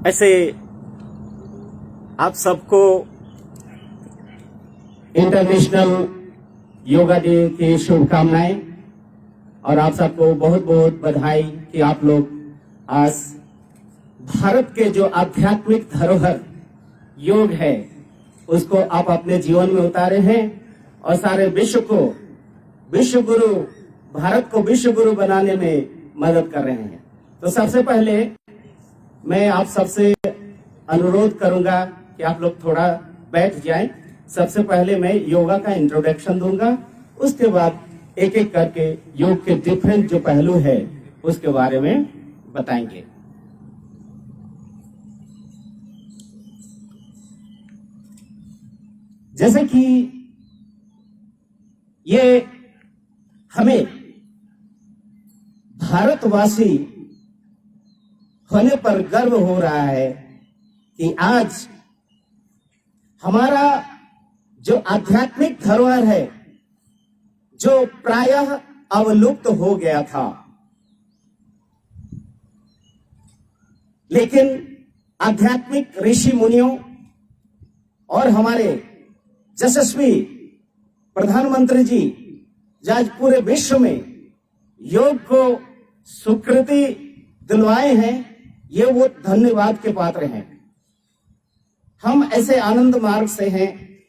ऐसे आप सबको इंटरनेशनल योगा डे की शुभकामनाएं और आप सबको बहुत बहुत बधाई कि आप लोग आज भारत के जो आध्यात्मिक धरोहर योग है उसको आप अपने जीवन में उतारे हैं और सारे विश्व को विश्व गुरु भारत को विश्व गुरु बनाने में मदद कर रहे हैं। तो सबसे पहले मैं आप सबसे अनुरोध करूंगा कि आप लोग थोड़ा बैठ जाएं। सबसे पहले मैं योगा का इंट्रोडक्शन दूंगा, उसके बाद एक एक करके योग के डिफरेंट जो पहलू है उसके बारे में बताएंगे। जैसे कि ये हमें भारतवासी होने पर गर्व हो रहा है कि आज हमारा जो आध्यात्मिक धरोहर है जो प्रायः अवलुप्त हो गया था, लेकिन आध्यात्मिक ऋषि मुनियों और हमारे यशस्वी प्रधानमंत्री जी जो आज पूरे विश्व में योग को स्वीकृति दिलवाए हैं, ये वो धन्यवाद के पात्र हैं। हम ऐसे आनंद मार्ग से हैं,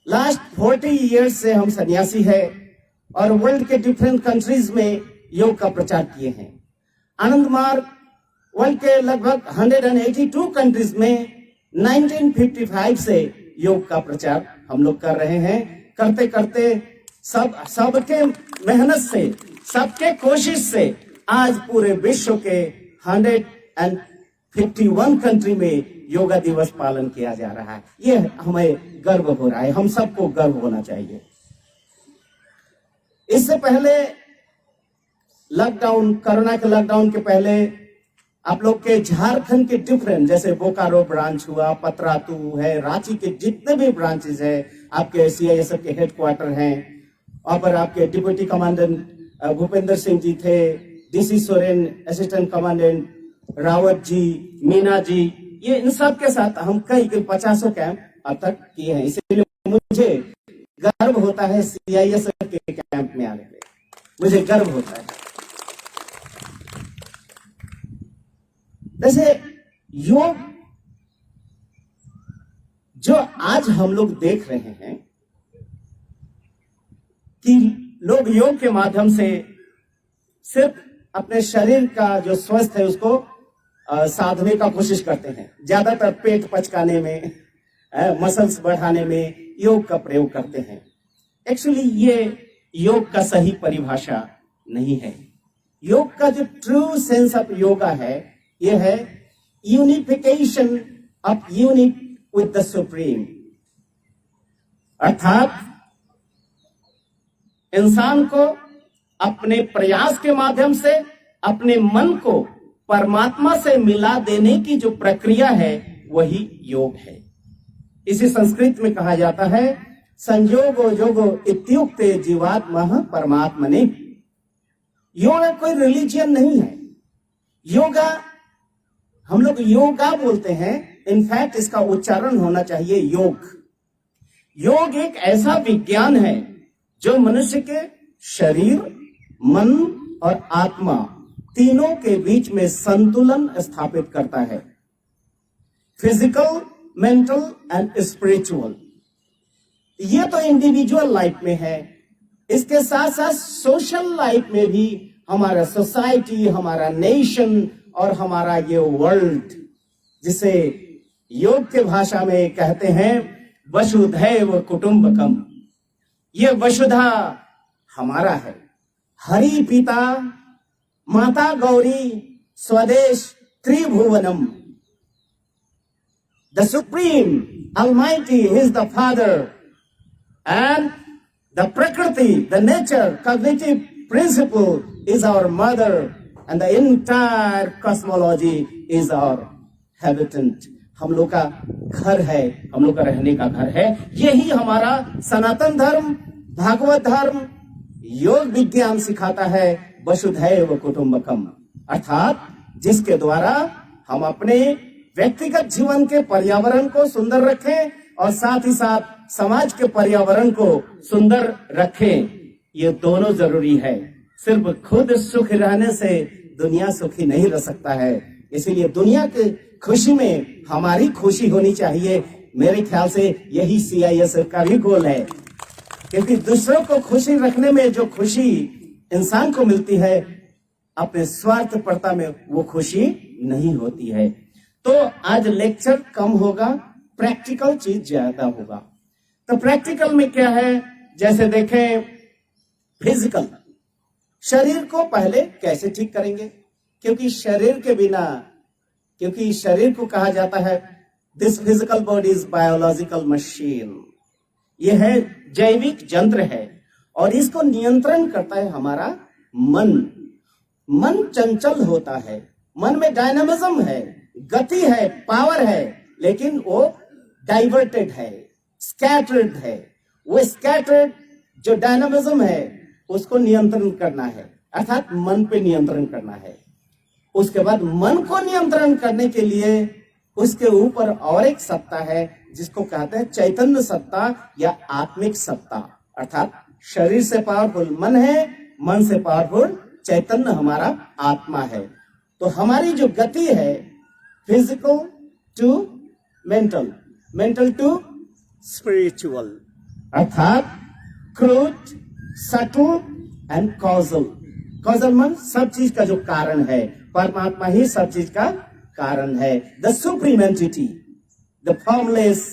लास्ट 40 इयर्स से हम सन्यासी हैं और वर्ल्ड के डिफरेंट कंट्रीज में योग का प्रचार किए हैं। आनंद मार्ग वर्ल्ड के लगभग 182 कंट्रीज में 1955 से योग का प्रचार हम लोग कर रहे हैं। करते करते सबके मेहनत से, सबके कोशिश से आज पूरे विश्व के 151 कंट्री में योगा दिवस पालन किया जा रहा है। ये हमें गर्व हो रहा है, हम सबको गर्व होना चाहिए। इससे पहले लॉकडाउन, कोरोना के लॉकडाउन के पहले आप लोग के झारखंड के डिफरेंट जैसे बोकारो ब्रांच हुआ, पतरातू है, रांची के जितने भी ब्रांचेस है, आपके सीआईएसएफ के हेडक्वार्टर हैं, और पर आपके डिप्टी कमांडेंट भूपेंद्र सिंह जी थे, DC Soren, assistant commandant Rawat ji, Meena ji, ये इन सब के साथ हम कई 50 कैंप अब तक किए हैं। इसलिए मुझे गर्व होता है सीआईएसएफ के कैंप में आने में, मुझे गर्व होता है। जैसे योग जो आज हम लोग देख रहे हैं कि लोग योग के माध्यम से सिर्फ अपने शरीर का जो स्वस्थ है उसको साधने का कोशिश करते हैं, ज्यादातर पेट पचकाने में, मसल्स बढ़ाने में योग का प्रयोग करते हैं। एक्चुअली ये योग का सही परिभाषा नहीं है। योग का जो ट्रू सेंस ऑफ योगा है ये है unification of unit with the supreme, अर्थात इंसान को अपने प्रयास के माध्यम से अपने मन को परमात्मा से मिला देने की जो प्रक्रिया है वही योग है। इसी संस्कृत में कहा जाता है संयोगो योगो इत्युक्ते जीवात्मा परमात्मने। योगा कोई रिलीजियन नहीं है। योगा हम लोग योगा बोलते हैं, इनफैक्ट इसका उच्चारण होना चाहिए योग। योग एक ऐसा विज्ञान है जो मनुष्य के शरीर, मन और आत्मा तीनों के बीच में संतुलन स्थापित करता है। Physical, mental and spiritual. ये तो इंडिविजुअल लाइफ में है, इसके साथ साथ सोशल लाइफ में भी हमारा सोसाइटी, हमारा नेशन और हमारा ये वर्ल्ड, जिसे योग के भाषा में कहते हैं वसुधैव कुटुंबकम। ये वसुधा हमारा है। हरि पिता, माता गौरी, स्वदेश त्रिभुवनम। The Supreme Almighty is the Father, and the Prakriti, the nature, cognitive principle is our mother, and the entire cosmology is our habitant. हम लोग का घर है, हम लोग का रहने का घर है। यही हमारा सनातन धर्म, भागवत धर्म, योग विज्ञान सिखाता है वसुधैव कुटुंबकम, अर्थात जिसके द्वारा हम अपने व्यक्तिगत जीवन के पर्यावरण को सुंदर रखें और साथ ही साथ समाज के पर्यावरण को सुंदर रखें। ये दोनों जरूरी है। सिर्फ खुद सुख रहने से दुनिया सुखी नहीं रह सकता है। इसीलिए दुनिया की खुशी में हमारी खुशी होनी चाहिए। मेरे ख्याल से यही CISF का भी गोल है, क्योंकि दूसरों को खुशी रखने में जो खुशी इंसान को मिलती है, अपने स्वार्थपरता में वो खुशी नहीं होती है। तो आज लेक्चर कम होगा, प्रैक्टिकल चीज ज्यादा होगा। तो प्रैक्टिकल में क्या है, जैसे देखें फिजिकल, शरीर को पहले कैसे ठीक करेंगे, क्योंकि शरीर के बिना, क्योंकि शरीर को कहा जाता है this physical body is biological machine, यह है जैविक यंत्र है और इसको नियंत्रण करता है हमारा मन। मन चंचल होता है, मन में डायनामिज्म है, गति है, पावर है, लेकिन वो डाइवर्टेड है, स्कैटर्ड है। वो स्कैटर्ड जो डायनामिज्म है उसको नियंत्रण करना है, अर्थात मन पे नियंत्रण करना है। उसके बाद मन को नियंत्रण करने के लिए उसके ऊपर और एक सत्ता है जिसको कहते हैं चैतन्य सत्ता या आत्मिक सत्ता, अर्थात शरीर से पावरफुल मन है, मन से पावरफुल चैतन्य हमारा आत्मा है। तो हमारी जो गति है physical to mental, mental to spiritual, अर्थात crude, subtle and causal. Causal मन सब चीज का जो कारण है, परमात्मा ही सब चीज का कारण है। The supreme entity, the formless,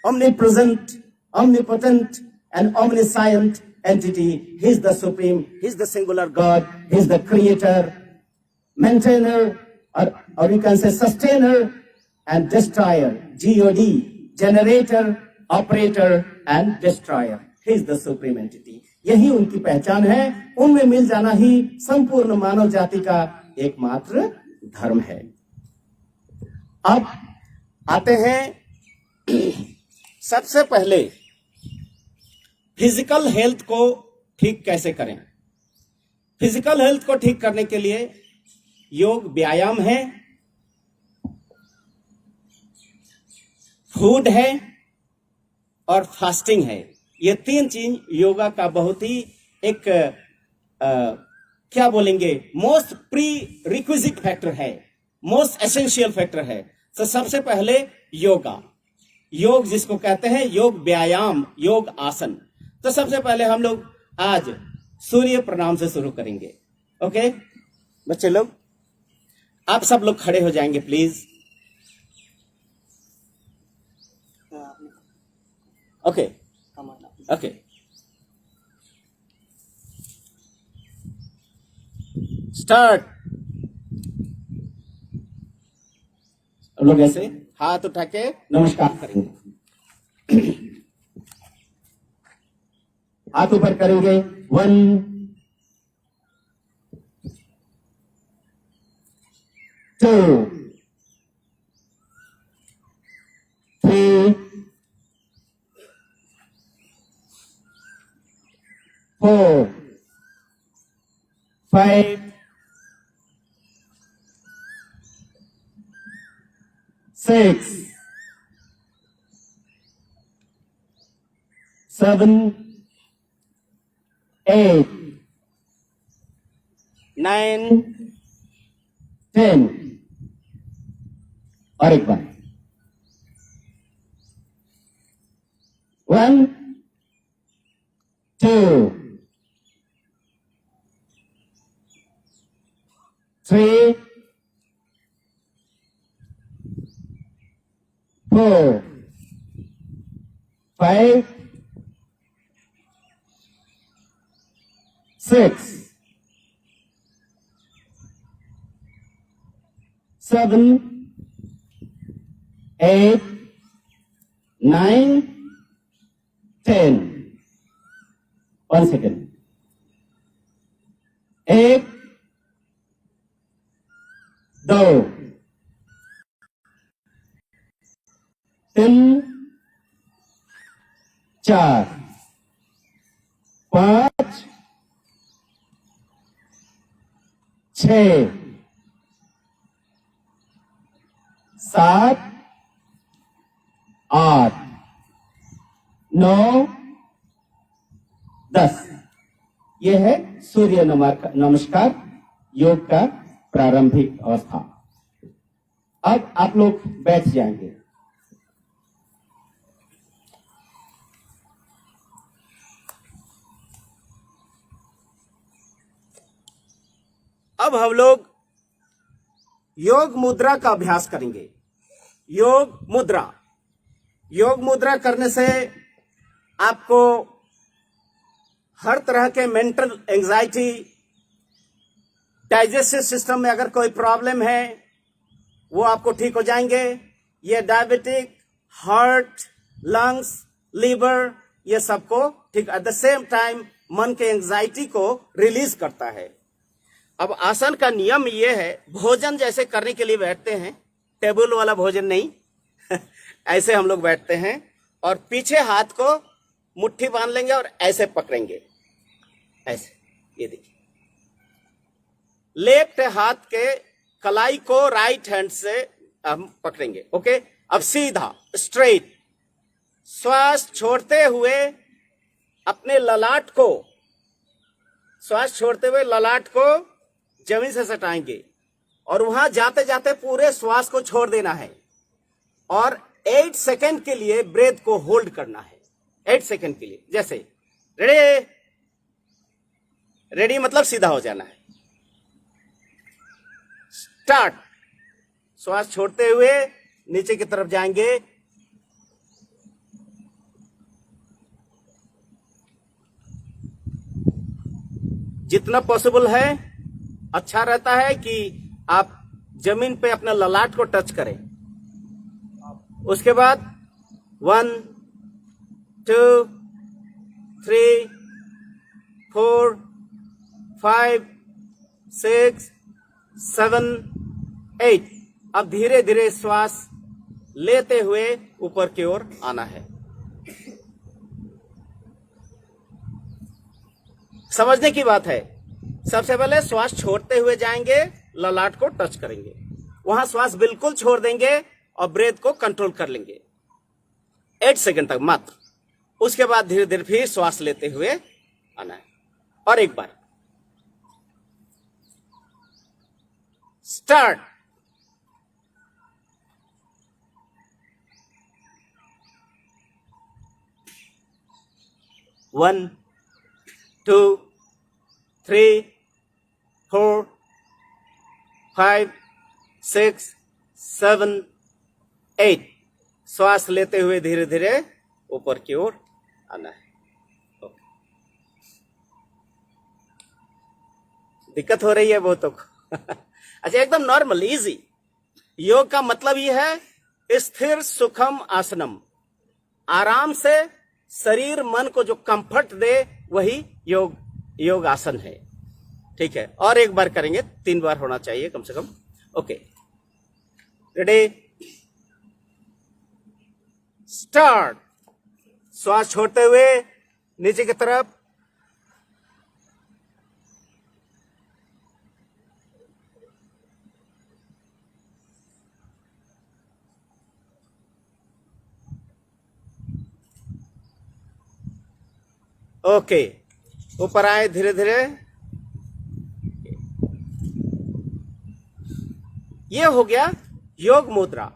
omnipresent, omnipotent and omniscient entity. He is the supreme, he is the singular God, he is the creator, maintainer, or you can say sustainer and destroyer, God, generator, operator and destroyer. He is the supreme entity. यही उनकी पहचान है। उनमें मिल जाना ही संपूर्ण मानव जाति का एकमात्र धर्म है। अब आते हैं सबसे पहले फिजिकल हेल्थ को ठीक कैसे करें। फिजिकल हेल्थ को ठीक करने के लिए योग व्यायाम है, फूड है और फास्टिंग है। ये तीन चीज योगा का बहुत ही एक क्या बोलेंगे, मोस्ट प्री रिक्विजिट फैक्टर है, मोस्ट एसेंशियल फैक्टर है। तो सबसे पहले योगा, योग जिसको कहते हैं योग व्यायाम, योग आसन। तो सबसे पहले हम लोग आज सूर्य प्रणाम से शुरू करेंगे। ओके बच्चे लोग, आप सब लोग खड़े हो जाएंगे प्लीज। Okay okay, start. लोग ऐसे हाथ उठा के नमस्कार करेंगे, हाथ ऊपर करेंगे। 1 2 3 4 5 6 7 8 9 10 और एक बार 1 2 3 4 5 6 7 8 9 10। 1 second। 1 2 3 4 5 6 7, 8, 9, 10। यह है सूर्य नमस्कार, योग का प्रारंभिक अवस्था। अब आप लोग बैठ जाएंगे। अब हम लोग योग मुद्रा का अभ्यास करेंगे। योग मुद्रा करने से आपको हर तरह के मेंटल एंजाइटी, डाइजेस्टिव सिस्टम में अगर कोई प्रॉब्लम है वो आपको ठीक हो जाएंगे। ये डायबिटिक, हार्ट, लंग्स, लीवर, ये सबको ठीक एट द सेम टाइम मन के एंजाइटी को रिलीज करता है। अब आसन का नियम ये है, भोजन जैसे करने के लिए बैठते हैं, टेबल वाला भोजन नहीं ऐसे हम लोग बैठते हैं और पीछे हाथ को मुट्ठी बांध लेंगे और ऐसे पकड़ेंगे, ऐसे। ये देखिए, लेफ्ट हाथ के कलाई को राइट हैंड से हम पकड़ेंगे। ओके, अब सीधा स्ट्रेट श्वास छोड़ते हुए अपने ललाट को जमीन से सटाएंगे और वहां जाते जाते पूरे श्वास को छोड़ देना है और 8 सेकंड के लिए ब्रेथ को होल्ड करना है। 8 सेकंड के लिए। जैसे रेडी मतलब सीधा हो जाना है। स्टार्ट। श्वास छोड़ते हुए नीचे की तरफ जाएंगे। जितना पॉसिबल है अच्छा रहता है कि आप जमीन पे अपना ललाट को टच करें। उसके बाद 1, 2, 3, 4, 5, 6, 7, 8। अब धीरे धीरे श्वास लेते हुए ऊपर की ओर आना है। समझने की बात है, सबसे पहले श्वास छोड़ते हुए जाएंगे, ललाट को टच करेंगे, वहां श्वास बिल्कुल छोड़ देंगे और ब्रेथ को कंट्रोल कर लेंगे 8 सेकंड तक मात्र। उसके बाद धीरे धीरे फिर श्वास लेते हुए आना है। और एक बार स्टार्ट। वन, 2, 3, 4, 5, 6, 7, 8। श्वास लेते हुए धीरे धीरे ऊपर की ओर आना है। दिक्कत हो रही है बहुतों को अच्छा, एकदम नॉर्मल इजी। योग का मतलब ये है स्थिर सुखम आसनम, आराम से शरीर मन को जो कंफर्ट दे वही योग आसन है। ठीक है, और एक बार करेंगे, 3 बार होना चाहिए कम से कम। Okay, ready, start. श्वास छोड़ते हुए नीचे की तरफ। ओके, ऊपर आए धीरे धीरे। ये हो गया योग मुद्रा।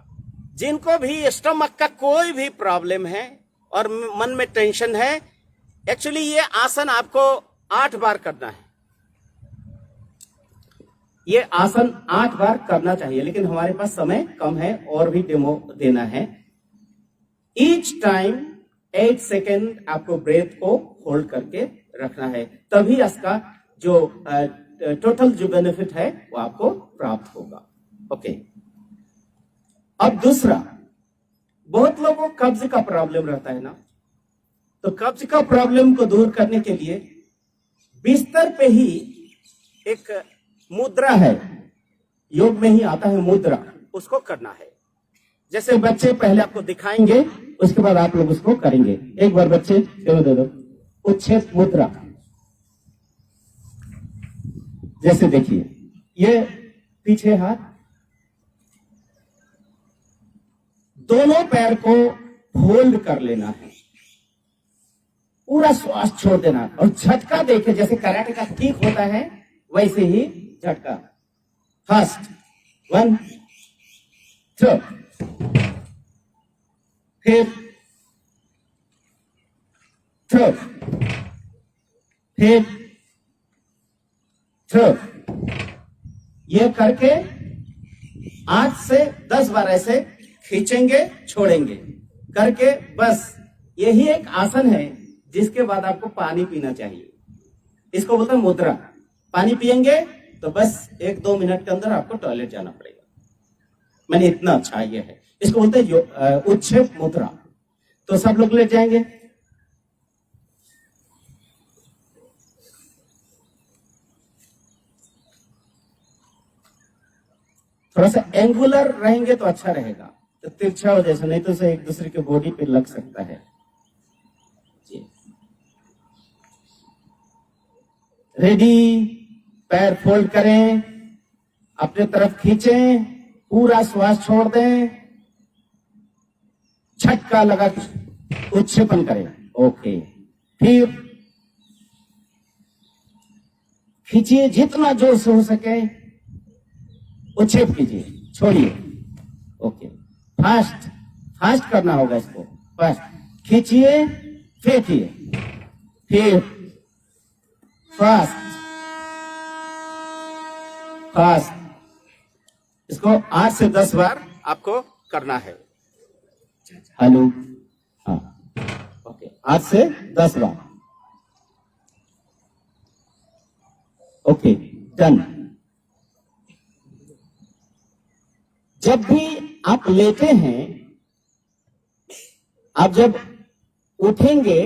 जिनको भी स्टमक का कोई भी प्रॉब्लम है और मन में टेंशन है, एक्चुअली ये आसन आपको 8 बार करना है। ये आसन 8 बार करना चाहिए, लेकिन हमारे पास समय कम है और भी डेमो देना है। ईच टाइम 8 सेकेंड आपको ब्रेथ को होल्ड करके रखना है, तभी इसका जो टोटल जो बेनिफिट है वो आपको प्राप्त होगा। ओके, अब दूसरा, बहुत लोगों को कब्ज का प्रॉब्लम रहता है ना, तो कब्ज का प्रॉब्लम को दूर करने के लिए बिस्तर पे ही एक मुद्रा है, योग में ही आता है मुद्रा, उसको करना है। जैसे बच्चे पहले आपको दिखाएंगे, उसके बाद आप लोग उसको करेंगे। एक बार बच्चे दे दो उच्छेद मुद्रा। जैसे देखिए, ये पीछे हाथ, दोनों पैर को होल्ड कर लेना है, पूरा श्वास छोड़ देना और झटका देके, जैसे कराटे का किक होता है वैसे ही झटका। फर्स्ट 1 2, फिर 2, फिर 2। ये करके 8 से 10 बार ऐसे खींचेंगे, छोड़ेंगे करके, बस यही एक आसन है। जिसके बाद आपको पानी पीना चाहिए। इसको बोलते हैं मुद्रा। पानी पिएंगे तो बस 1-2 मिनट के अंदर आपको टॉयलेट जाना पड़ेगा। मैंने इतना अच्छा ये है, इसको बोलते हैं उच्छेप मुद्रा। तो सब लोग लेट जाएंगे। थोड़ा सा एंगुलर रहेंगे तो अच्छा रहेगा, तो तिरछा हो जैसे, नहीं तो उसे एक दूसरे के बॉडी पे लग सकता है। रेडी, पैर फोल्ड करें, अपने तरफ खींचें, पूरा श्वास छोड़ दें, झटका लगा उत्क्षेपण करें। ओके, फिर खींचिए, जितना जोर से हो सके उत्क्षेप कीजिए, छोड़िए। ओके, फास्ट फास्ट करना होगा इसको। फास्ट खींचिए, फेंकिए, फिर फास्ट फास्ट। इसको 8 से 10 बार आपको करना है। हेलो, हाँ, ओके, 8 से 10 बार। Okay, done. जब भी आप लेटे हैं, आप जब उठेंगे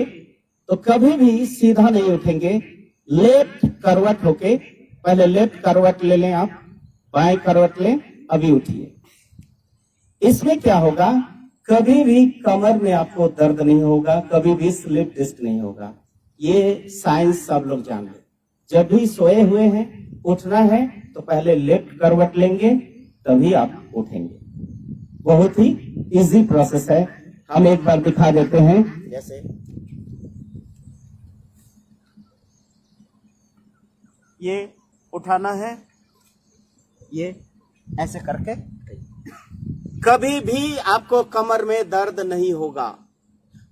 तो कभी भी सीधा नहीं उठेंगे, लेफ्ट करवट होके, पहले लेफ्ट करवट ले लें, आप बाएं करवट लें, अभी उठिए। इसमें क्या होगा, कभी भी कमर में आपको दर्द नहीं होगा, कभी भी स्लिप डिस्क नहीं होगा। ये साइंस सब लोग जान लें। जब भी सोए हुए हैं, उठना है तो पहले लेफ्ट करवट लेंगे, तभी आप उठेंगे। बहुत ही इजी प्रोसेस है। हम एक बार दिखा देते हैं। जैसे ये उठाना है, ये ऐसे करके, कभी भी आपको कमर में दर्द नहीं होगा।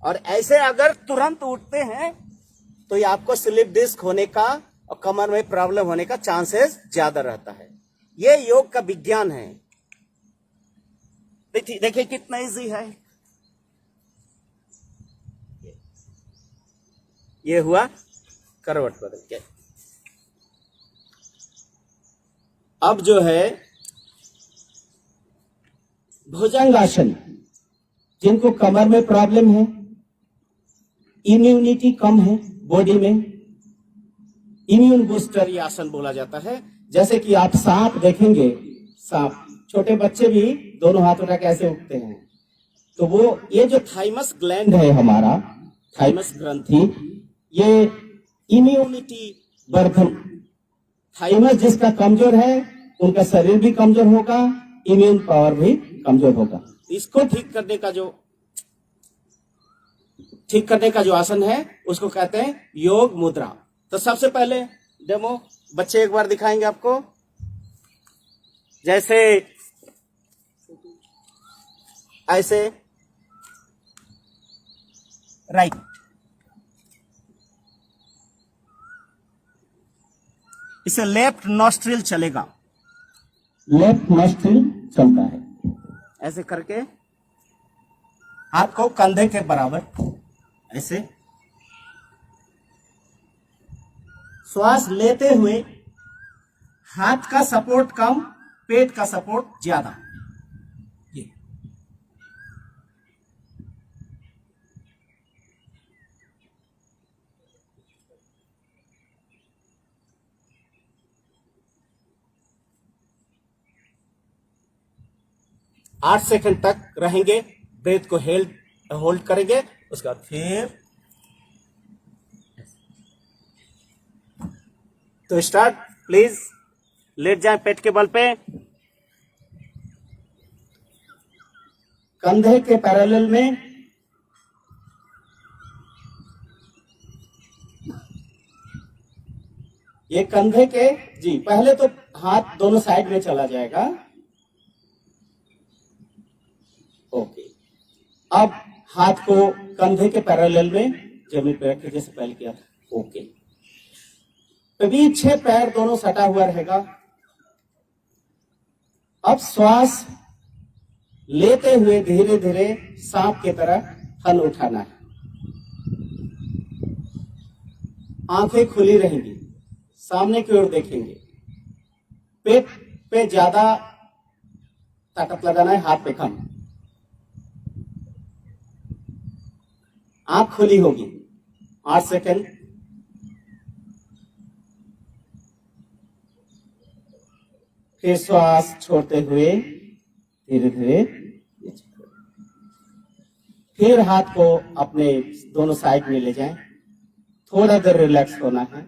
और ऐसे अगर तुरंत उठते हैं तो ये आपको स्लिप डिस्क होने का और कमर में प्रॉब्लम होने का चांसेस ज्यादा रहता है। ये योग का विज्ञान है। देखिए कितना इजी है। ये हुआ करवट बदल के। अब जो है भुजंगासन, जिनको कमर में प्रॉब्लम है, इम्यूनिटी कम है बॉडी में, इम्यून बूस्टर ये आसन बोला जाता है। जैसे कि आप सांप देखेंगे, सांप, छोटे बच्चे भी दोनों हाथ उठा के ऐसे उठते हैं, तो वो ये जो थाइमस ग्लैंड है हमारा, थाइमस ग्रंथि, ये इम्यूनिटी वर्धन, थाइमस जिसका कमजोर है उनका शरीर भी कमजोर होगा, इम्यून पावर भी कमजोर होगा। इसको ठीक करने का जो आसन है उसको कहते हैं योग मुद्रा। तो सबसे पहले डेमो बच्चे एक बार दिखाएंगे आपको। जैसे ऐसे राइट, इसे लेफ्ट नॉस्ट्रिल चलेगा, लेफ्ट नॉस्ट्रिल चलता है। ऐसे करके हाथ को कंधे के बराबर ऐसे श्वास लेते हुए हाथ का सपोर्ट कम, पेट का सपोर्ट ज्यादा। ये 8 सेकंड तक रहेंगे, ब्रेथ को होल्ड करेंगे। उसके बाद फिर तो स्टार्ट। प्लीज लेट जाए पेट के बल पे, कंधे के पैरेलल में ये कंधे के जी पहले तो हाथ दोनों साइड में चला जाएगा। ओके, अब हाथ को कंधे के पैरेलल में जमीन पर रख के जैसे पहले किया था। ओके, तो पीछे पैर दोनों सटा हुआ रहेगा। अब श्वास लेते हुए धीरे धीरे सांप की तरह फन उठाना है। आंखें खुली रहेंगी, सामने की ओर देखेंगे। पेट पे ज्यादा ताकत लगाना है, हाथ पे कम। आंख खुली होगी। 8 सेकंड। फिर श्वास छोड़ते हुए धीरे धीरे। फिर हाथ को अपने दोनों साइड में ले जाएं। थोड़ा देर रिलैक्स होना है।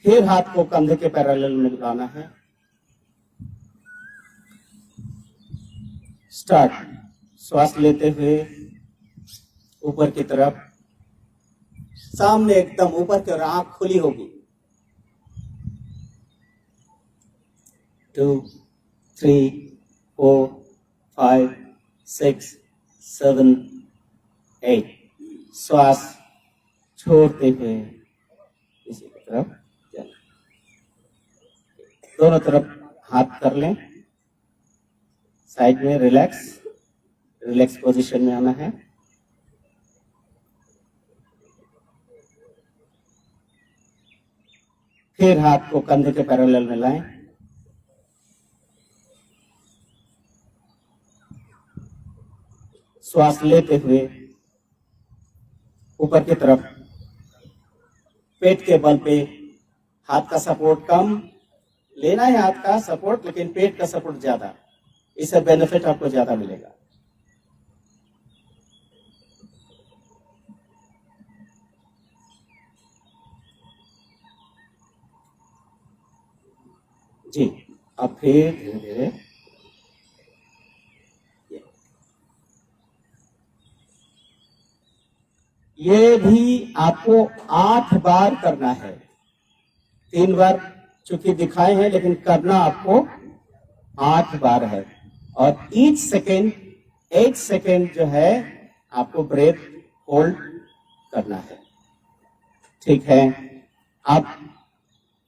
फिर हाथ को कंधे के पैरेलल में लगाना है। स्टार्ट। श्वास लेते हुए ऊपर की तरफ, सामने एकदम ऊपर की ओर आंख खुली होगी। 2, 3, 4, 5, 6, 7, 8। श्वास छोड़ते हुए इसी की तरफ जाना। दोनों तरफ हाथ कर लें। साइड में रिलैक्स पोजीशन में आना है। फिर हाथ को कंधे के पैरेलल में लाएं। श्वास लेते हुए ऊपर की तरफ, पेट के बल पे हाथ का सपोर्ट कम लेना है, हाथ का सपोर्ट, लेकिन पेट का सपोर्ट ज्यादा। इससे बेनिफिट आपको ज्यादा मिलेगा। जी, अब फिर धीरे धीरे ये भी आपको 8 बार करना है। 3 बार चूंकि दिखाए हैं, लेकिन करना आपको 8 बार है। और ईच सेकेंड 8 सेकेंड जो है आपको ब्रेथ होल्ड करना है। ठीक है, आप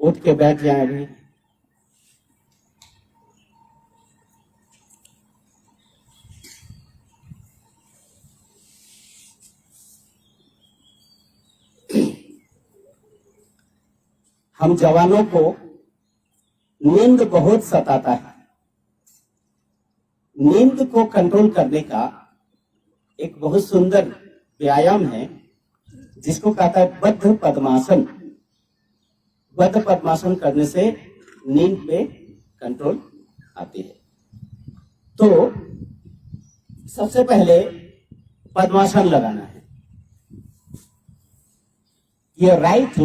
उठ के बैठ जाएं अभी। हम जवानों को नींद बहुत सताता है। नींद को कंट्रोल करने का एक बहुत सुंदर व्यायाम है, जिसको कहता है बद्ध पद्मासन। बद्ध पद्मासन करने से नींद पे कंट्रोल आती है। तो सबसे पहले पद्मासन लगाना है। ये राइट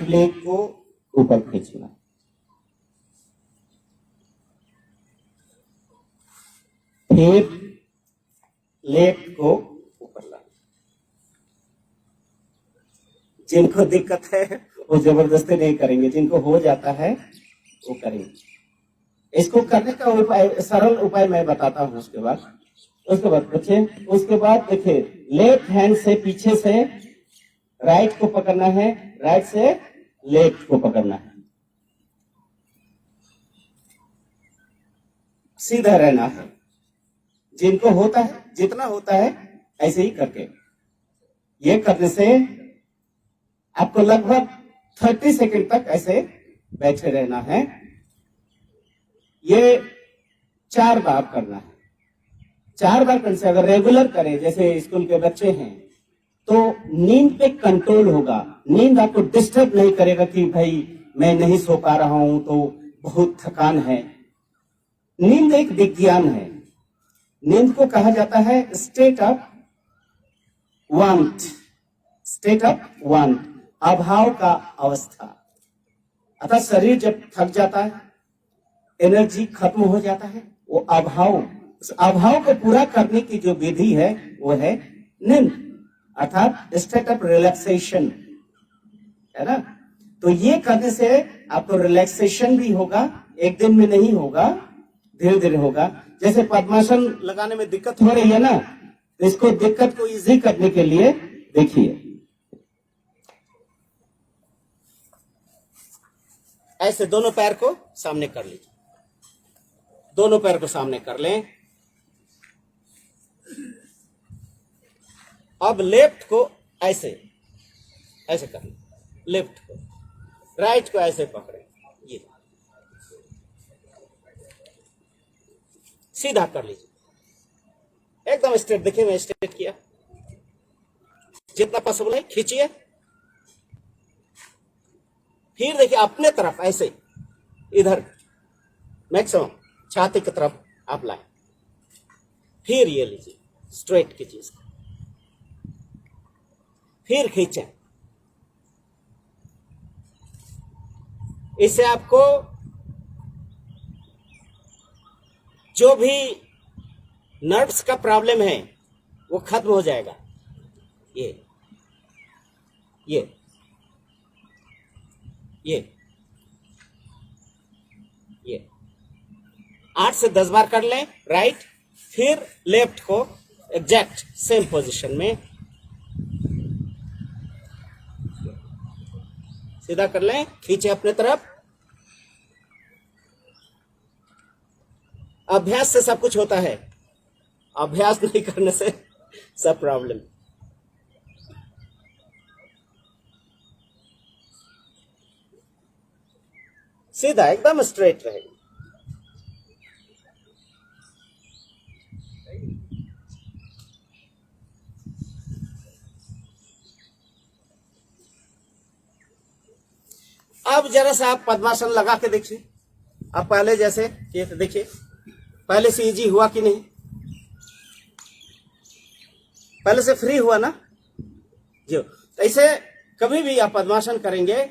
लेग को ऊपर खींचना। फिर लेग को ऊपर लाना। जिनको दिक्कत है वो जबरदस्ती नहीं करेंगे, जिनको हो जाता है वो करेंगे। इसको करने का उपाय, सरल उपाय मैं बताता हूं। उसके बाद बच्चे, उसके बाद देखिए, लेफ्ट हैंड से पीछे से राइट को पकड़ना है, राइट से लेफ्ट को पकड़ना है। सीधा रहना है। जिनको होता है, जितना होता है ऐसे ही करके, ये करने से आपको लगभग 30 सेकंड तक ऐसे बैठे रहना है। ये 4 बार करना है। 4 बार करने से अगर रेगुलर करें, जैसे स्कूल के बच्चे हैं, तो नींद पे कंट्रोल होगा। नींद आपको डिस्टर्ब नहीं करेगा कि भाई मैं नहीं सो पा रहा हूं तो बहुत थकान है। नींद एक विज्ञान है। नींद को कहा जाता है स्टेट ऑफ वांट, अभाव का अवस्था। अर्थात शरीर जब थक जाता है, एनर्जी खत्म हो जाता है, वो अभाव, उस अभाव को पूरा करने की जो विधि है वो है नींद, अर्थात स्टेट ऑफ रिलैक्सेशन, है ना। तो ये करने से आपको रिलैक्सेशन भी होगा, एक दिन में नहीं होगा, धीरे धीरे होगा। जैसे पद्मासन लगाने में दिक्कत हो रही है ना, तो इसको दिक्कत को इजी करने के लिए देखिए, ऐसे दोनों पैर को सामने कर लीजिए, दोनों पैर को सामने कर लें। अब लेफ्ट को ऐसे ऐसे कर लें, लेफ्ट को, राइट को ऐसे पकड़े, ये सीधा कर लीजिए, एकदम स्ट्रेट। देखिए मैं स्ट्रेट किया, जितना पॉसिबल है खींचिए, फिर देखिए अपने तरफ ऐसे इधर मैक्सिमम छाती की तरफ आप लाए, फिर ये लीजिए स्ट्रेट कीजिए इसको, फिर खींचें। इससे आपको जो भी नर्व्स का प्रॉब्लम है वो खत्म हो जाएगा। ये 8 से 10 बार कर लें राइट, फिर लेफ्ट को एग्जैक्ट सेम पोजीशन में सीधा कर लें, खींचे अपने तरफ। अभ्यास से सब कुछ होता है, अभ्यास नहीं करने से सब प्रॉब्लम। सीधा एकदम स्ट्रेट रहेगा। अब जरा सा आप पद्मासन लगा के देखिए, अब पहले जैसे किए थे देखिए, पहले से इजी हुआ कि नहीं, पहले से फ्री हुआ ना जो। ऐसे कभी भी आप पद्मासन करेंगे,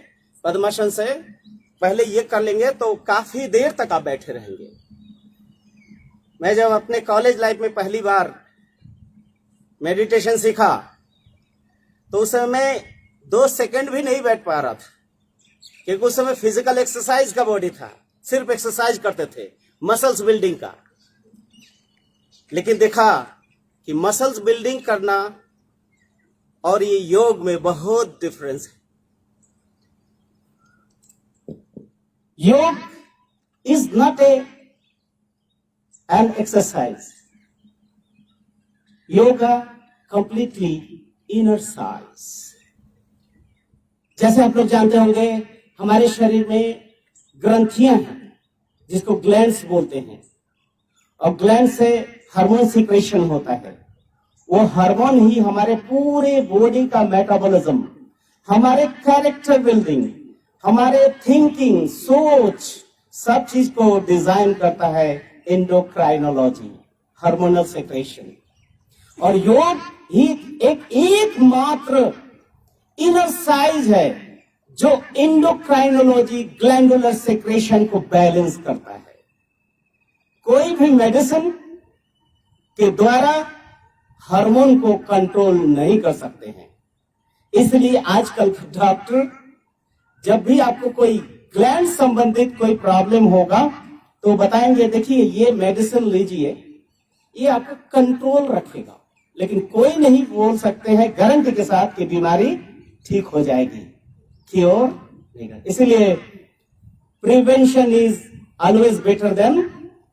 पद्मासन से पहले ये कर लेंगे तो काफी देर तक आप बैठे रहेंगे। मैं जब अपने कॉलेज लाइफ में पहली बार मेडिटेशन सीखा तो उस समय 2 सेकंड भी नहीं बैठ पा रहा था, क्योंकि उस समय फिजिकल एक्सरसाइज का बॉडी था, सिर्फ एक्सरसाइज करते थे मसल्स बिल्डिंग का। लेकिन देखा कि मसल्स बिल्डिंग करना और ये योग में बहुत डिफरेंस है। योग is not an exercise, yoga completely inner size. जैसे आप लोग जानते होंगे हमारे शरीर में ग्रंथियां हैं जिसको ग्लैंड्स बोलते हैं, और ग्लैंड से हार्मोन सिक्रेशन होता है। वो हार्मोन ही हमारे पूरे बॉडी का मेटाबॉलिज्म, हमारे कैरेक्टर बिल्डिंग, हमारे थिंकिंग, सोच, सब चीज को डिजाइन करता है। Endocrinology, hormonal secretion. और योग ही एकमात्र इनर साइज है जो एंडोक्राइनोलॉजी, ग्लैंडुलर सिक्रेशन को बैलेंस करता है। कोई भी मेडिसिन के द्वारा हार्मोन को कंट्रोल नहीं कर सकते हैं। इसलिए आजकल डॉक्टर जब भी आपको कोई ग्लैंड संबंधित कोई प्रॉब्लम होगा तो बताएंगे देखिए ये मेडिसिन लीजिए, ये आपको कंट्रोल रखेगा। लेकिन कोई नहीं बोल सकते हैं गारंटी के साथ कि बीमारी ठीक हो जाएगी, क्योर नहीं। इसलिए prevention is always better than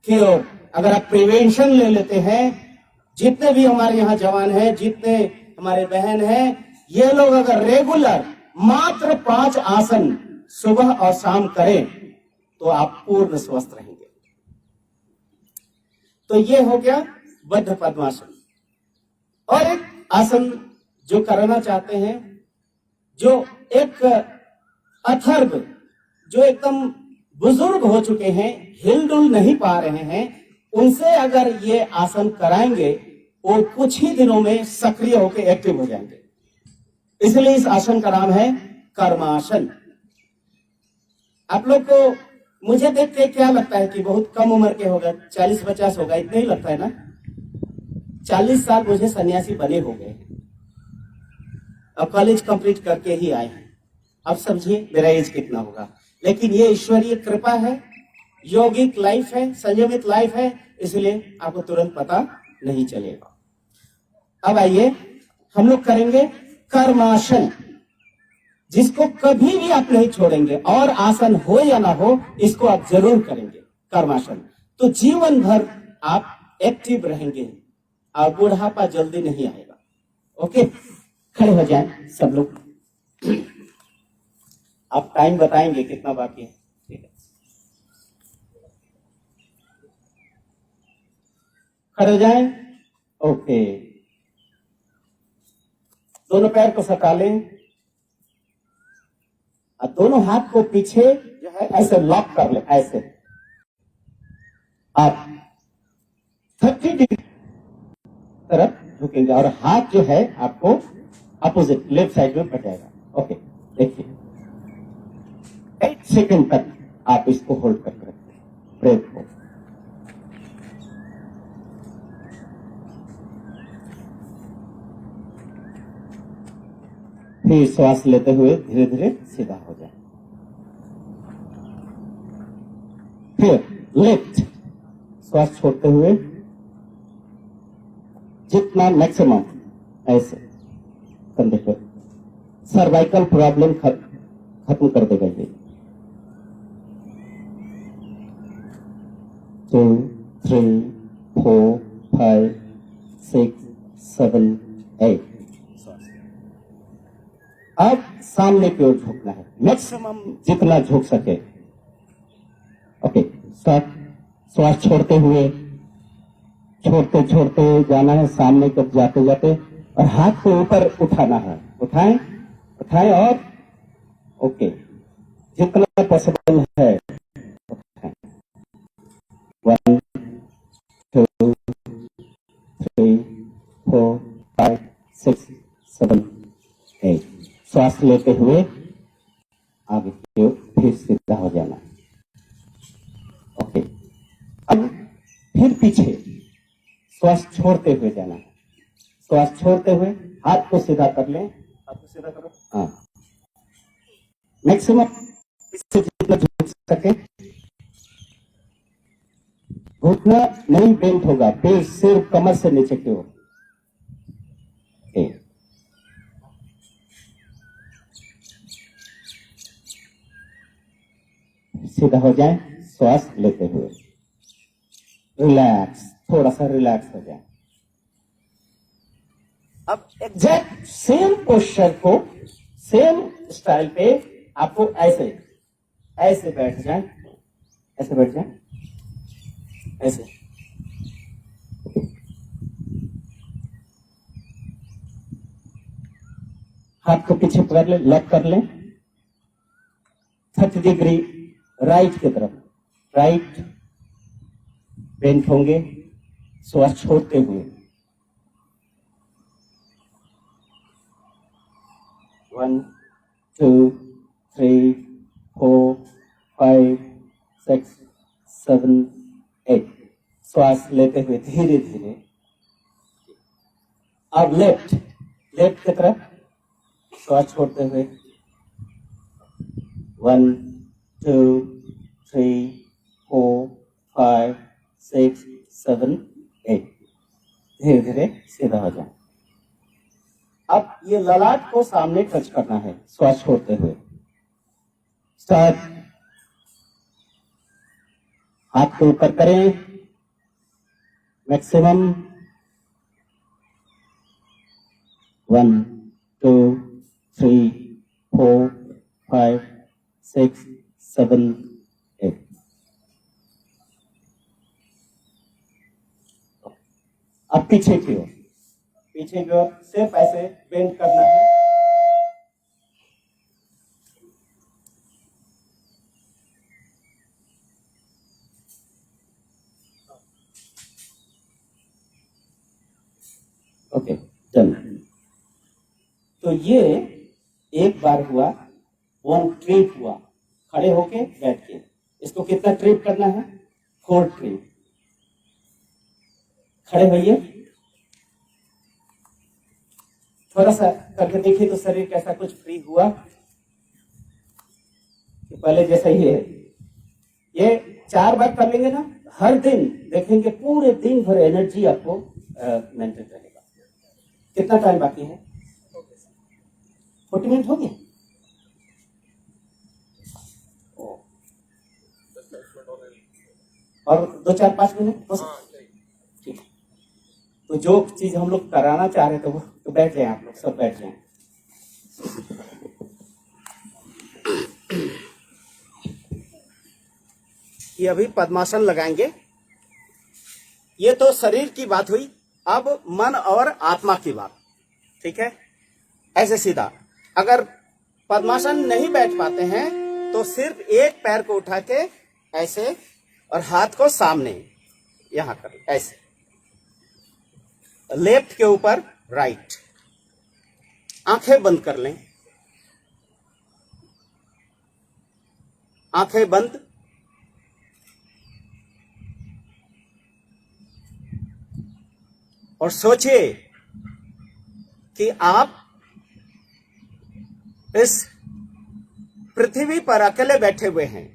cure. अगर आप प्रिवेंशन ले लेते हैं, जितने भी हमारे यहाँ जवान हैं, जितने हमारे बहन हैं, ये लोग अगर रेगुलर मात्र 5 आसन सुबह और शाम करें तो आप पूर्ण स्वस्थ रहेंगे। तो ये हो गया बद्ध पद्मासन। और एक आसन जो करना चाहते हैं, जो एक अथर्व, जो एकदम बुजुर्ग हो चुके हैं, हिलडुल नहीं पा रहे हैं, उनसे अगर ये आसन कराएंगे वो कुछ ही दिनों में सक्रिय होकर एक्टिव हो जाएंगे। इसलिए इस आसन का नाम है कर्मासन। आप लोग को मुझे देख के क्या लगता है कि बहुत कम उम्र के होगा, 40-50 होगा, इतना ही लगता है ना। 40 साल मुझे सन्यासी बने हो गए और कॉलेज कंप्लीट करके ही आए हैं। अब समझिए मेरा एज कितना होगा, लेकिन ये ईश्वरीय कृपा है, यौगिक लाइफ है, संयमित लाइफ है, इसलिए आपको तुरंत पता नहीं चलेगा। अब आइए हम लोग करेंगे कर्मासन, जिसको कभी भी आप नहीं छोड़ेंगे, और आसन हो या ना हो इसको आप जरूर करेंगे कर्मासन। तो जीवन भर आप एक्टिव रहेंगे और बुढ़ापा जल्दी नहीं आएगा। ओके, खड़े हो जाएं सब लोग। आप टाइम बताएंगे कितना बाकी है, ठीक है। खड़े हो जाएं। ओके, दोनों पैर को सटा लें और दोनों हाथ को पीछे जो है ऐसे लॉक कर ले। ऐसे आप 30 डिग्री तरफ झुकेंगे और हाथ जो है आपको अपोजिट लेफ्ट साइड में बटेगा। ओके, देखिए 8 सेकंड तक आप इसको होल्ड करके रखें ब्रेथ को। फिर श्वास लेते हुए धीरे धीरे सीधा हो जाए। फिर लेफ्ट श्वास छोड़ते हुए जितना मैक्सिमम ऐसे कंधे पे। सर्वाइकल प्रॉब्लम खत्म कर देगा ये। 2, 3, 4, 5, 6, 7, 8। अब सामने की ओर झुकना है, मैक्सिमम जितना झुक सके। ओके, श्वास छोड़ते हुए छोड़ते छोड़ते जाना है सामने तक जाते जाते, और हाथ को ऊपर उठाना है। उठाएं उठाएं और ओके, जितना पॉसिबल है उठाएं। 1, 2, 3, 4, 5, 6, 7, 8। श्वास लेते हुए आगे की ओर फिर सीधा हो जाना। ओके, अब फिर पीछे श्वास छोड़ते हुए जाना। श्वास छोड़ते हुए हाथ को सीधा कर लें। हाथ को सीधा करो। हाँ, मैक्सिमम इससे जितना झुक सके। घुटना नहीं बेंट होगा, पेट सिर कमर से नीचे की ओर। सीधा हो जाए श्वास लेते हुए। रिलैक्स, थोड़ा सा रिलैक्स हो जाए। अब एग्जैक्ट सेम पोस्चर को सेम स्टाइल पे आपको ऐसे ऐसे बैठ जाए, ऐसे बैठ जाए, ऐसे। हाथ को पीछे पकड़ ले, लॉक कर ले। 30 डिग्री राइट की तरफ, राइट बेंट होंगे श्वास छोड़ते हुए। 1, 2, 3, 4, 5, 6, 7, 8। श्वास लेते हुए धीरे धीरे। अब लेफ्ट की तरफ श्वास छोड़ते हुए। 1, 2, 3, 4, 5, 6, 7, 8। धीरे धीरे सीधा हो जाए। अब ये ललाट को सामने टच करना है श्वास छोड़ते हुए। स्टार्ट। हाथ को ऊपर करें मैक्सिमम। 1, 2, 3, 4, 5, 6, 7, 8। अब पीछे की ओर, पीछे की ओर सिर्फ ऐसे बेंड करना है। ओके, चल। तो ये एक बार हुआ, 1 ट्रिप हुआ खड़े होके बैठ के। इसको कितना ट्रिप करना है? 4 ट्रिप। खड़े होइए, थोड़ा सा करके देखिए तो शरीर कैसा कुछ फ्री हुआ कि पहले जैसा ही है। ये 4 बार कर लेंगे ना, हर दिन देखेंगे पूरे दिन भर एनर्जी आपको मेंटेन रहेगा। कितना टाइम बाकी है? 40 मिनट हो गए। और 2-4-5 मिनट हो सकते। ठीक है, तो जो चीज हम लोग कराना चाह रहे थे वो तो बैठ जाए, आप लोग सब बैठ जाए। ये अभी पद्मासन लगाएंगे। ये तो शरीर की बात हुई, अब मन और आत्मा की बात। ठीक है, ऐसे सीधा अगर पद्मासन नहीं बैठ पाते हैं तो सिर्फ एक पैर को उठा के ऐसे और हाथ को सामने यहां कर, ऐसे लेफ्ट के ऊपर राइट। आंखें बंद कर लें, आंखें बंद। और सोचिए कि आप इस पृथ्वी पर अकेले बैठे हुए हैं।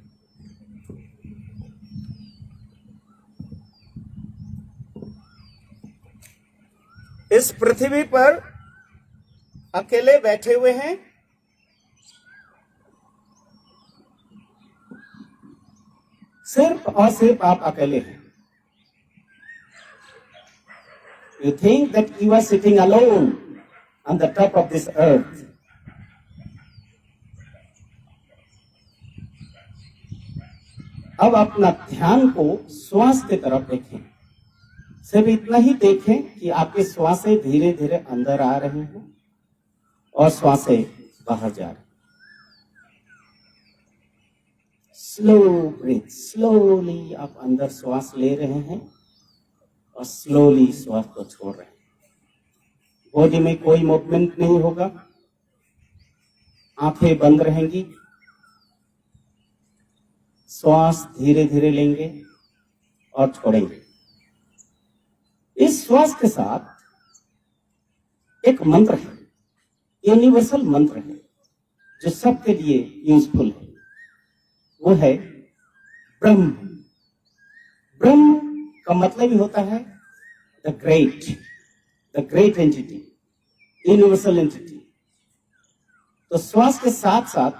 इस पृथ्वी पर अकेले बैठे हुए हैं। सिर्फ और सिर्फ आप अकेले हैं। You think that you are sitting alone on the top of this earth. अब अपना ध्यान को श्वास की तरफ देखें। सिर्फ इतना ही देखें कि आपके श्वासें धीरे धीरे अंदर आ रहे हैं और श्वासें बाहर जा रही हैं। स्लो ब्रीथ, स्लोली आप अंदर श्वास ले रहे हैं और स्लोली श्वास को छोड़ रहे हैं। बॉडी में कोई मूवमेंट नहीं होगा, आंखें बंद रहेंगी। श्वास धीरे धीरे लेंगे और छोड़ेंगे। इस श्वास के साथ एक मंत्र है, यूनिवर्सल मंत्र है जो सबके लिए यूजफुल है। वो है ब्रह्म। ब्रह्म का मतलब ही होता है the great entity, universal entity. तो श्वास के साथ साथ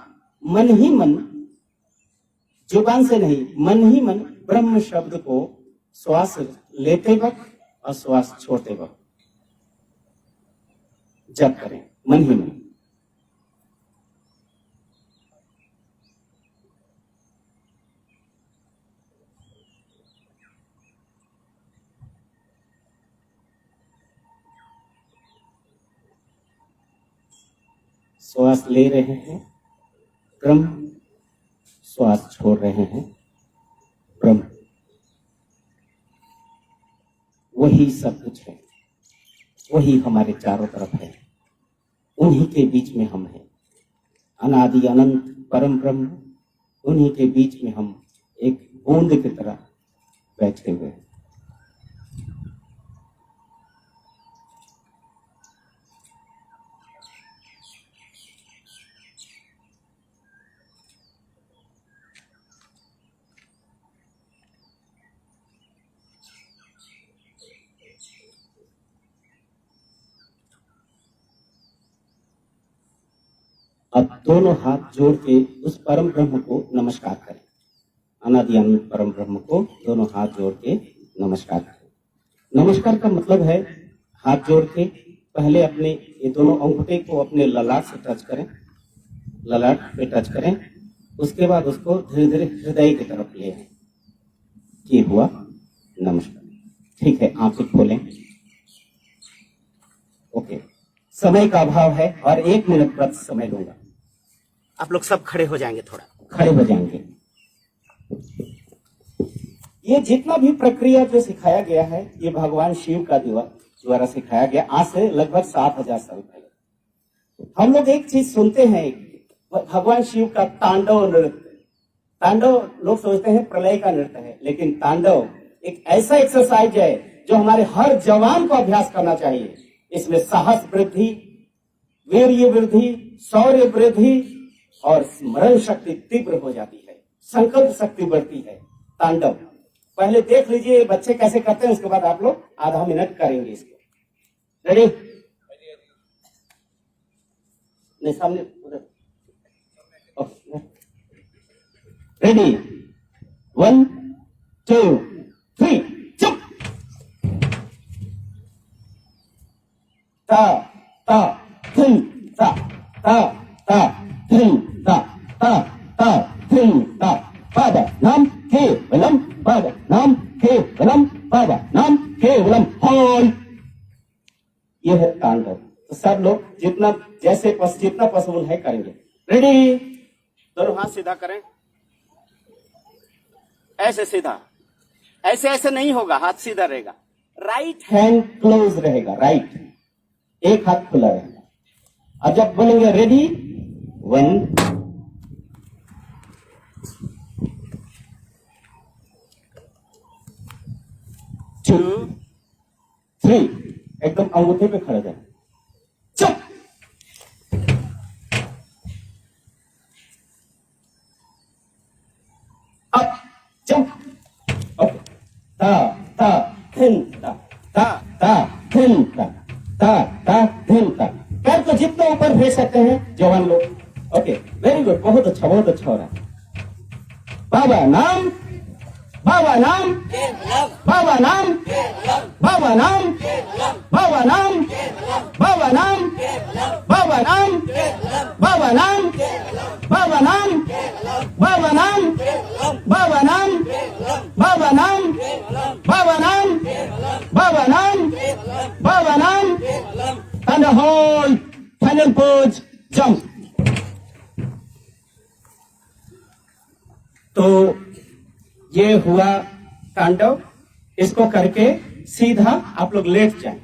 मन ही मन, जुबान से नहीं, मन ही मन ब्रह्म शब्द को श्वास लेते वक्त और श्वास छोड़ते वक्त जप करें, मन ही मन। श्वास ले रहे हैं ब्रह्म, श्वास छोड़ रहे हैं ब्रह्म। वही सब कुछ है, वही हमारे चारों तरफ है, उन्हीं के बीच में हम हैं। अनादि अनंत परम ब्रह्म, उन्हीं के बीच में हम एक बूंद की तरह बैठे हुए हैं। अब दोनों हाथ जोड़ के उस परम ब्रह्म को नमस्कार करें। अनादि अनंत परम ब्रह्म को दोनों हाथ जोड़ के नमस्कार करें। नमस्कार का मतलब है हाथ जोड़ के पहले अपने ये दोनों अंगूठे को अपने ललाट से टच करें, ललाट पे टच करें। उसके बाद उसको धीरे धीरे हृदय की तरफ ले आए। ये हुआ नमस्कार। ठीक है, आंखें खोलें। ओके, समय का अभाव है और 1 मिनट व्रत समय दूंगा। आप लोग सब खड़े हो जाएंगे, थोड़ा खड़े हो जाएंगे। ये जितना भी प्रक्रिया जो सिखाया गया है, ये भगवान शिव का द्वारा सिखाया गया, आज से लगभग 7000 साल पहले। हम लोग एक चीज सुनते हैं, भगवान शिव का तांडव नृत्य, तांडव लोग सोचते हैं प्रलय का नृत्य है, लेकिन तांडव एक ऐसा एक्सरसाइज है जो हमारे हर जवान को अभ्यास करना चाहिए। इसमें साहस वृद्धि, वीर्य वृद्धि, शौर्य वृद्धि और स्मरण शक्ति तीव्र हो जाती है, संकल्प शक्ति बढ़ती है। तांडव पहले देख लीजिए बच्चे कैसे करते हैं, उसके बाद आप लोग आधा मिनट करेंगे इसको। रेडी? नहीं, सामने रेडी? 1 2 3 चुप। ता ता थिन ता ता ता थिन ता ता ता थिन ता पादा नाम केवलम, पादा नाम केवलम, पादा नाम केवलम। हॉल ये है तांडव। तो सब लोग जितना पॉसिबल है करेंगे। रेडी? दोनों हाथ सीधा करें, ऐसे सीधा, ऐसे ऐसे नहीं होगा, हाथ सीधा रहेगा। राइट हैंड क्लोज रहेगा, राइट, एक हाथ खुला रहेगा। अब जब बोलेंगे रेडी, 1 2 3, एकदम अंगूठे पे खड़ा जाए। चुप। Up jump. ओके। ता ता थिन ता ता ता थिन ता ता ता थिन ता। पैर को जितना ऊपर भेज सकते हैं जवान लोग। ओके, वेरी गुड, बहुत अच्छा हो रहा है। बाबा नाम, बाबा नाम, बाबा नाम, बाबा नाम, बाबा नाम, बाबा नाम, बाबा नाम, बाबा नाम, बाबा नाम, बाबा नाम, बाबा नाम, बाबा नाम, बाबा नाम, बाबा नाम, बाबा नाम, and the whole final pose jump। तो ये हुआ तांडव। इसको करके सीधा आप लोग लेट जाएं,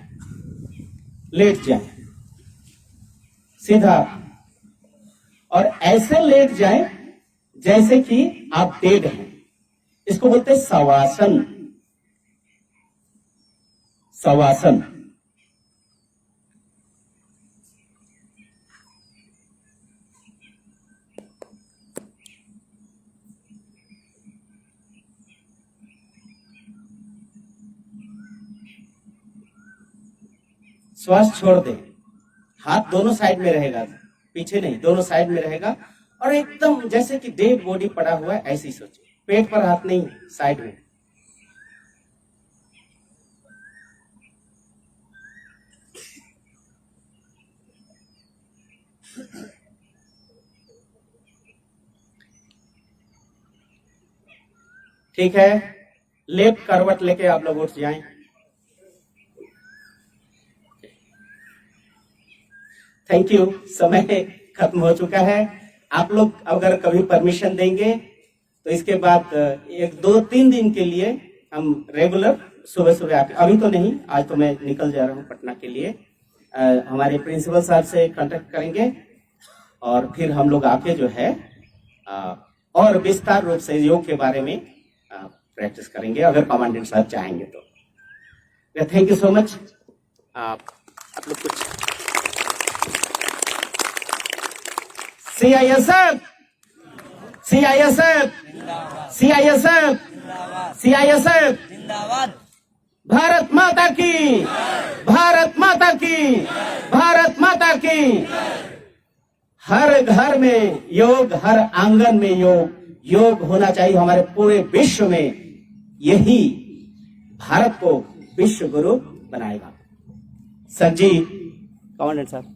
लेट जाएं सीधा, और ऐसे लेट जाएं जैसे कि आप डेड हैं। इसको बोलते हैं शवासन। शवासन। श्वास छोड़ दे, हाथ दोनों साइड में रहेगा, पीछे नहीं, दोनों साइड में रहेगा, और एकदम जैसे कि डेड बॉडी पड़ा हुआ है ऐसे ही सोचो। पेट पर हाथ नहीं, साइड में। ठीक है, लेफ्ट करवट लेके आप लोग उठ जाएं। थैंक यू, समय खत्म हो चुका है। आप लोग अगर कभी परमिशन देंगे तो इसके बाद 1-2-3 दिन के लिए हम रेगुलर सुबह सुबह आके, अभी तो नहीं, आज तो मैं निकल जा रहा हूँ पटना के लिए, हमारे प्रिंसिपल साहब से कांटेक्ट करेंगे और फिर हम लोग आके जो है और विस्तार रूप से योग के बारे में प्रैक्टिस करेंगे, अगर कमांडेंट साहब चाहेंगे तो। Thank you so much. आप लोग कुछ CISF, CISF, CISF, CISF, Bharat माता की, भारत माता की, भारत माता की। हर घर में योग, हर आंगन में योग, योग होना चाहिए हमारे पूरे विश्व में। यही भारत को विश्व गुरु बनाएगा। सर जी, कमांडेंट साहब।